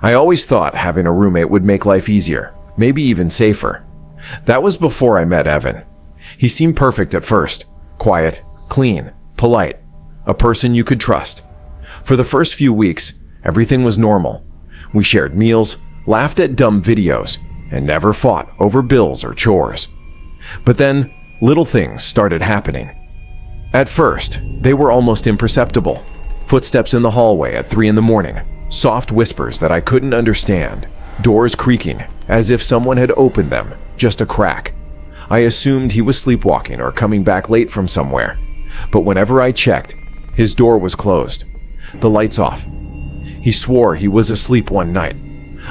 I always thought having a roommate would make life easier, maybe even safer. That was before I met Evan. He seemed perfect at first. Quiet, clean, polite. A person you could trust. For the first few weeks, everything was normal. We shared meals, laughed at dumb videos, and never fought over bills or chores. But then, little things started happening. At first, they were almost imperceptible. Footsteps in the hallway at 3 a.m, soft whispers that I couldn't understand, doors creaking as if someone had opened them, just a crack. I assumed he was sleepwalking or coming back late from somewhere, but whenever I checked, his door was closed, the lights off. He swore he was asleep one night.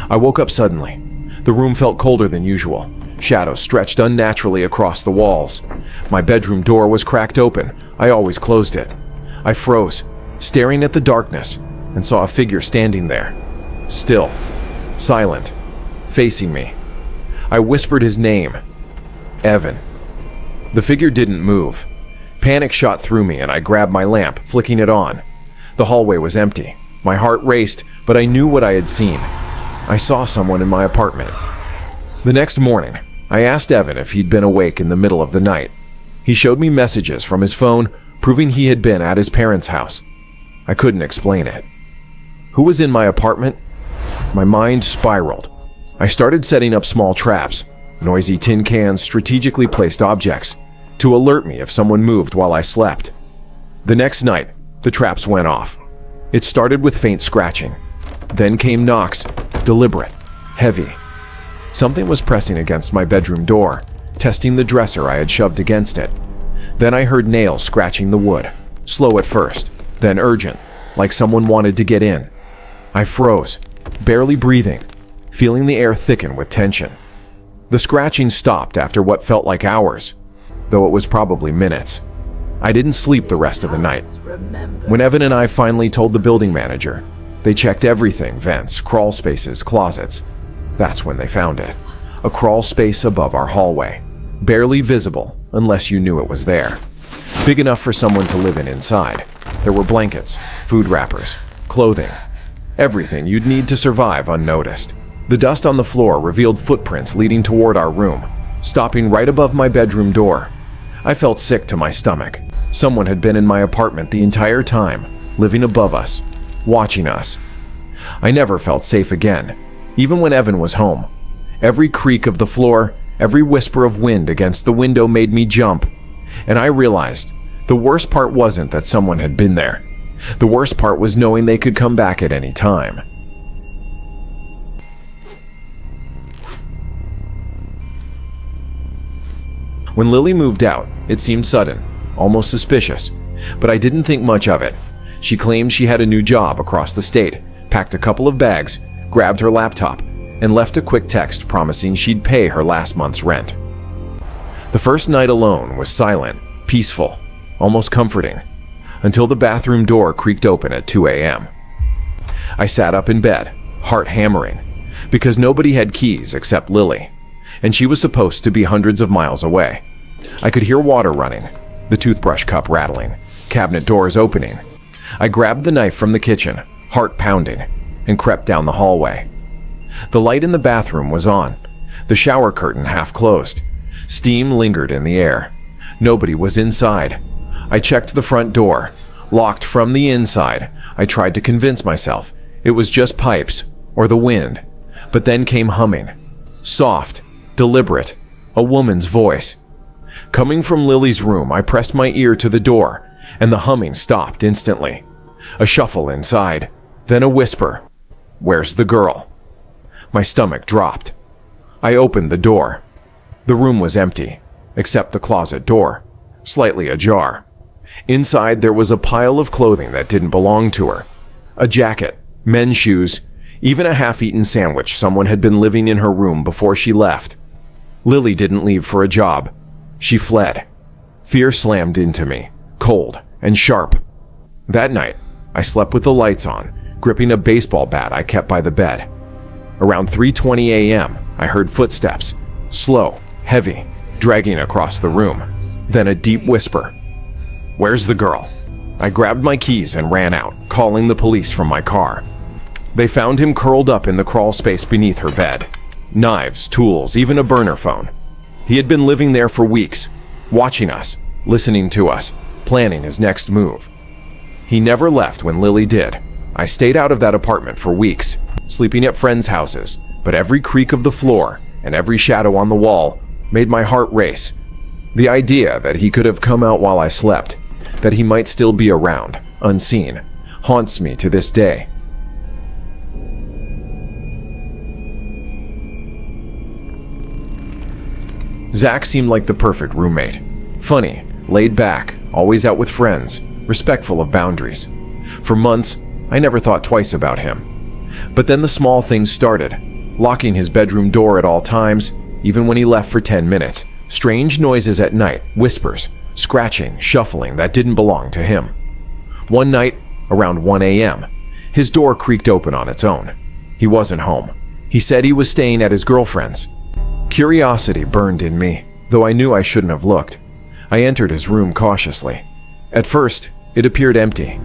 I woke up suddenly. The room felt colder than usual. Shadows stretched unnaturally across the walls. My bedroom door was cracked open. I always closed it. I froze, staring at the darkness, and saw a figure standing there. Still, silent, facing me. I whispered his name. Evan. The figure didn't move. Panic shot through me and I grabbed my lamp, flicking it on. The hallway was empty. My heart raced, but I knew what I had seen. I saw someone in my apartment. The next morning, I asked Evan if he'd been awake in the middle of the night. He showed me messages from his phone proving he had been at his parents' house. I couldn't explain it. Who was in my apartment? My mind spiraled. I started setting up small traps, noisy tin cans, strategically placed objects, to alert me if someone moved while I slept. The next night, the traps went off. It started with faint scratching. Then came knocks, deliberate, heavy. Something was pressing against my bedroom door, testing the dresser I had shoved against it. Then I heard nails scratching the wood, slow at first, then urgent, like someone wanted to get in. I froze, barely breathing, feeling the air thicken with tension. The scratching stopped after what felt like hours, though it was probably minutes. I didn't sleep the rest of the night. When Evan and I finally told the building manager, they checked everything, vents, crawl spaces, closets. That's when they found it. A crawl space above our hallway, barely visible unless you knew it was there. Big enough for someone to live in inside. There were blankets, food wrappers, clothing, everything you'd need to survive unnoticed. The dust on the floor revealed footprints leading toward our room, stopping right above my bedroom door. I felt sick to my stomach. Someone had been in my apartment the entire time, living above us, watching us. I never felt safe again, even when Evan was home. Every creak of the floor, every whisper of wind against the window made me jump. And I realized the worst part wasn't that someone had been there. The worst part was knowing they could come back at any time. When Lily moved out, it seemed sudden, almost suspicious, but I didn't think much of it. She claimed she had a new job across the state, packed a couple of bags, grabbed her laptop, and left a quick text promising she'd pay her last month's rent. The first night alone was silent, peaceful, almost comforting, until the bathroom door creaked open at 2 a.m. I sat up in bed, heart hammering, because nobody had keys except Lily, and she was supposed to be hundreds of miles away. I could hear water running, the toothbrush cup rattling, cabinet doors opening. I grabbed the knife from the kitchen, heart pounding, and crept down the hallway. The light in the bathroom was on, the shower curtain half closed. Steam lingered in the air. Nobody was inside. I checked the front door, locked from the inside. I tried to convince myself it was just pipes or the wind, but then came humming. Soft, deliberate, a woman's voice. Coming from Lily's room, I pressed my ear to the door, and the humming stopped instantly. A shuffle inside, then a whisper. "Where's the girl?" My stomach dropped. I opened the door. The room was empty, except the closet door, slightly ajar. Inside there was a pile of clothing that didn't belong to her. A jacket, men's shoes, even a half-eaten sandwich someone had been living in her room before she left. Lily didn't leave for a job. She fled. Fear slammed into me, cold and sharp. That night, I slept with the lights on, gripping a baseball bat I kept by the bed. Around 3:20 a.m., I heard footsteps, slow, heavy, dragging across the room. Then a deep whisper. "Where's the girl?" I grabbed my keys and ran out, calling the police from my car. They found him curled up in the crawl space beneath her bed. Knives, tools, even a burner phone. He had been living there for weeks, watching us, listening to us, planning his next move. He never left when Lily did. I stayed out of that apartment for weeks, sleeping at friends' houses, but every creak of the floor and every shadow on the wall made my heart race. The idea that he could have come out while I slept, that he might still be around, unseen, haunts me to this day. Zach seemed like the perfect roommate. Funny, laid back, always out with friends, respectful of boundaries. For months, I never thought twice about him. But then the small things started, locking his bedroom door at all times, even when he left for 10 minutes. Strange noises at night, whispers, scratching, shuffling that didn't belong to him. One night, around 1 a.m., his door creaked open on its own. He wasn't home. He said he was staying at his girlfriend's. Curiosity burned in me, though I knew I shouldn't have looked. I entered his room cautiously. At first, it appeared empty.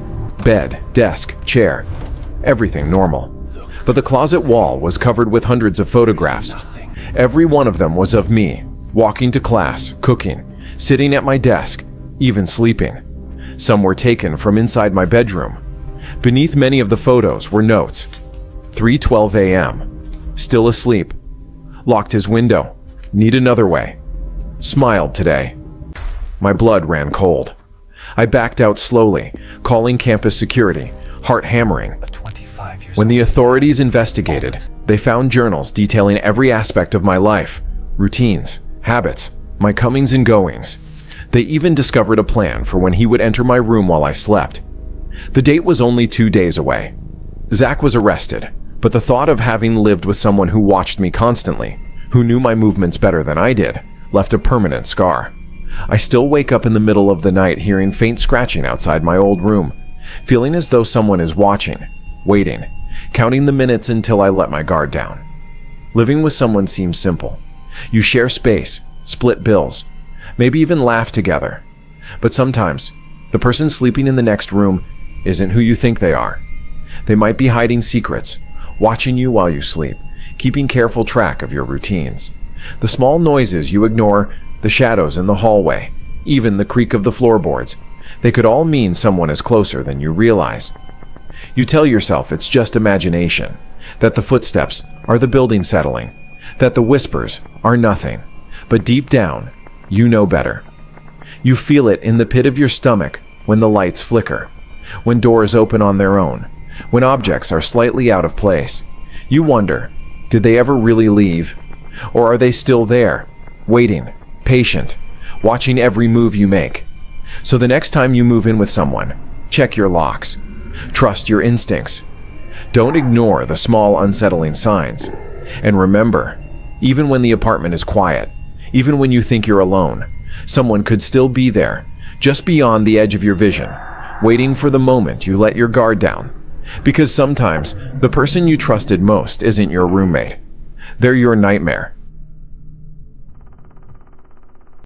Bed, desk, chair, everything normal. But the closet wall was covered with hundreds of photographs. Every one of them was of me, walking to class, cooking, sitting at my desk, even sleeping. Some were taken from inside my bedroom. Beneath many of the photos were notes. 3:12 a.m. Still asleep. Locked his window. Need another way. Smiled today. My blood ran cold. I backed out slowly, calling campus security, heart hammering. When the authorities investigated, they found journals detailing every aspect of my life, routines, habits, my comings and goings. They even discovered a plan for when he would enter my room while I slept. The date was only 2 days away. Zach was arrested, but the thought of having lived with someone who watched me constantly, who knew my movements better than I did, left a permanent scar. I still wake up in the middle of the night hearing faint scratching outside my old room, feeling as though someone is watching, waiting, counting the minutes until I let my guard down. Living with someone seems simple. You share space, split bills, maybe even laugh together. But sometimes, the person sleeping in the next room isn't who you think they are. They might be hiding secrets, watching you while you sleep, keeping careful track of your routines. The small noises you ignore, the shadows in the hallway, even the creak of the floorboards, they could all mean someone is closer than you realize. You tell yourself it's just imagination, that the footsteps are the building settling, that the whispers are nothing, but deep down, you know better. You feel it in the pit of your stomach when the lights flicker, when doors open on their own, when objects are slightly out of place. You wonder, did they ever really leave? Or are they still there, waiting, patient, watching every move you make? So the next time you move in with someone, check your locks. Trust your instincts. Don't ignore the small unsettling signs. And remember, even when the apartment is quiet, even when you think you're alone, someone could still be there, just beyond the edge of your vision, waiting for the moment you let your guard down. Because sometimes, the person you trusted most isn't your roommate. They're your nightmare.